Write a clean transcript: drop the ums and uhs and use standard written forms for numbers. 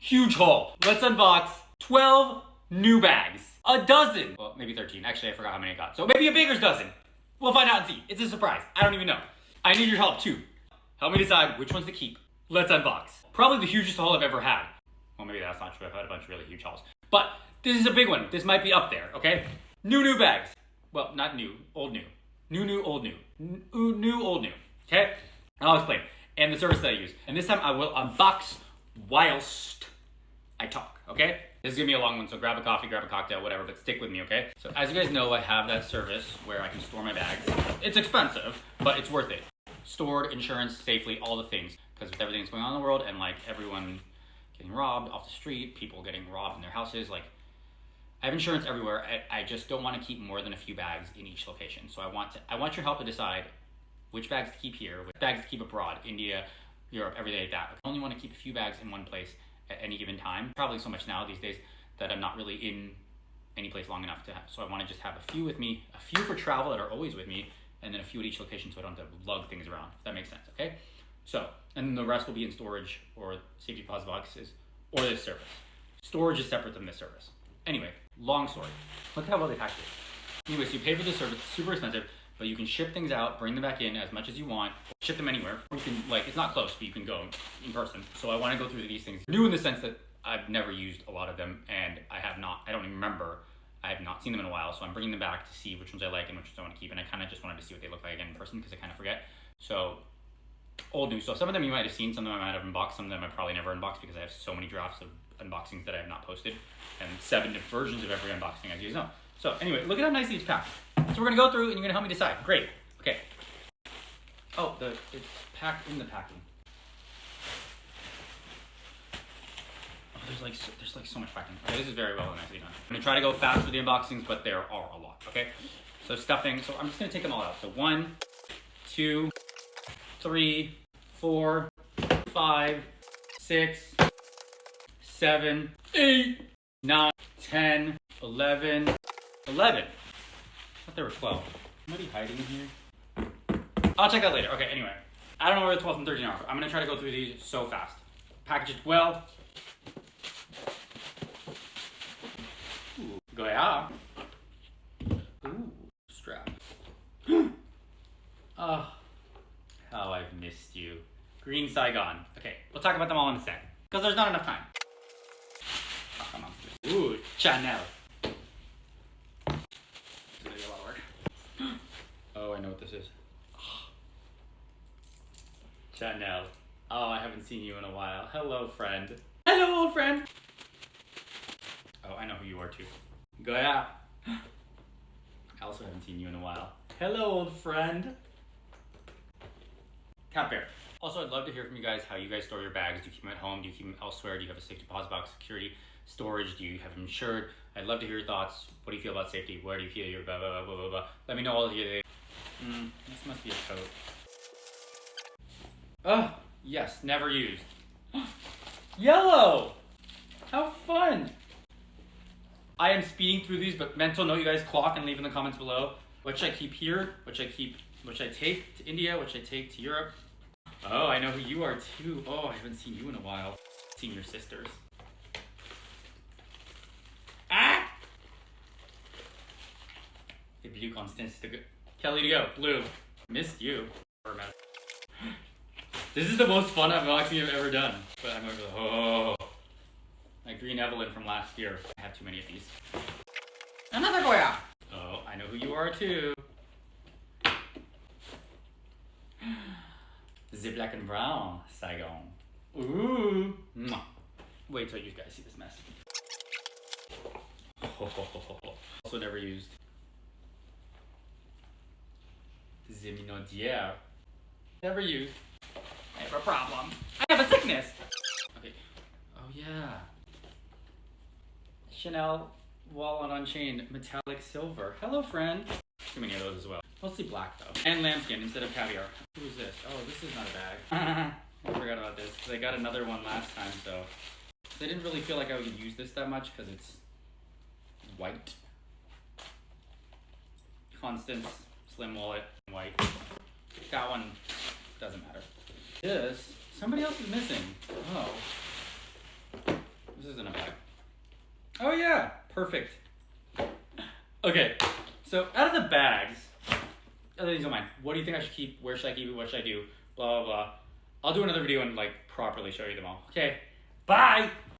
huge haul. Let's unbox 12 new bags. A dozen. Well, maybe 13. Actually, I forgot how many I got. So maybe a baker's dozen. We'll find out and see. It's a surprise. I don't even know. I need your help too. Help me decide which ones to keep. Let's unbox. Probably the hugest haul I've ever had. Well, maybe that's not true. I've had a bunch of really huge hauls. But this is a big one. This might be up there, okay? New bags. Well, not new. Old new. New, old new. New, old new. Okay? I'll explain. And the service that I use. And this time I will unbox whilst I talk, okay? This is gonna be a long one, so grab a coffee, grab a cocktail, whatever, but stick with me, okay? So as you guys know, I have that service where I can store my bags. It's expensive, but it's worth it. Stored, insurance, safely, all the things. Because with everything that's going on in the world and like everyone getting robbed off the street, people getting robbed in their houses, like I have insurance everywhere. I just don't want to keep more than a few bags in each location. So I want your help to decide which bags to keep here, which bags to keep abroad, India, Europe, everything like that. I only want to keep a few bags in one place at any given time. Probably so much now these days that I'm not really in any place long enough to have. So I want to just have a few with me, a few for travel that are always with me, and then a few at each location so I don't have to lug things around, if that makes sense, okay? So, and then the rest will be in storage or safety deposit boxes or this service. Storage is separate than this service. Anyway, long story. Look at how well they packed it. Anyways, you pay for this service, it's super expensive, but you can ship things out, bring them back in as much as you want, ship them anywhere. Or you can, like, it's not close, but you can go in person. So I want to go through these things. New in the sense that I've never used a lot of them, and I don't even remember, I have not seen them in a while, so I'm bringing them back to see which ones I like and which ones I want to keep, and I kind of just wanted to see what they look like again in person, because I kind of forget. So, old new. So some of them you might have seen, some of them I might have unboxed, some of them I probably never unboxed because I have so many drafts of unboxings that I have not posted, and 7 different versions of every unboxing, as you guys know. So anyway, look at how nicely it's packed. So we're gonna go through and you're gonna help me decide. Great. Okay. Oh, it's packed in the packing. Oh, there's like so much packing. Okay, this is very well and nicely done. I'm gonna try to go fast with the unboxings, but there are a lot. Okay. So stuffing. So I'm just gonna take them all out. So 1, 2, 3, 4, 5, 6, 7, 8, 9, 10, 11. I thought there were 12. Might be hiding in here. I'll check that later. Okay, anyway. I don't know where the 12 and 13 are. I'm gonna try to go through these so fast. Package it well. Ooh, Goyard. Ooh, strap. Oh, how I've missed you. Green Saigon. Okay, we'll talk about them all in a sec. Because there's not enough time. Oh, come on. Ooh, Chanel. Oh, I know what this is. Chanel. Oh, I haven't seen you in a while. Hello, friend. Hello, old friend. Oh, I know who you are too. Goyard. I also haven't seen you in a while. Hello, old friend. Cat bear. Also, I'd love to hear from you guys how you guys store your bags. Do you keep them at home? Do you keep them elsewhere? Do you have a safe deposit box, security, storage? Do you have them insured? I'd love to hear your thoughts. What do you feel about safety? Where do you feel your blah, blah, blah, blah, blah. Let me know all of you. This must be a coat. Oh, yes, never used. Yellow! How fun! I am speeding through these, but mental note, you guys clock and leave in the comments below. What should I keep here? What should I take to India? What should I take to Europe? Oh, I know who you are too. Oh, I haven't seen you in a while. Seen your sisters. Ah! Et blue Constance to go. Kelly to go. Blue. Missed you. Hermes. This is the most fun unboxing I've ever done. But I'm over the my green Evelyn from last year. I have too many of these. Another Goyard. Oh, I know who you are too. The black and brown Saigon. Ooh. Mwah. Wait till you guys see this mess. Also never used. The Minaudière. Never used. I have a problem. I have a sickness. Okay. Oh yeah. Chanel Wallet Unchained Metallic Silver. Hello, friend. Too many of those as well. Mostly black though. And lambskin instead of caviar. Who is this? Oh, this is not a bag. I forgot about this because I got another one last time, so I didn't really feel like I would use this that much because it's white. Constance slim wallet, white. That one doesn't matter. This, somebody else is missing. Oh. This isn't a bag. Oh yeah, perfect. Okay, so out of the bags, other things on mine. What do you think I should keep? Where should I keep it? What should I do? Blah, blah, blah. I'll do another video and like properly show you them all. Okay, bye!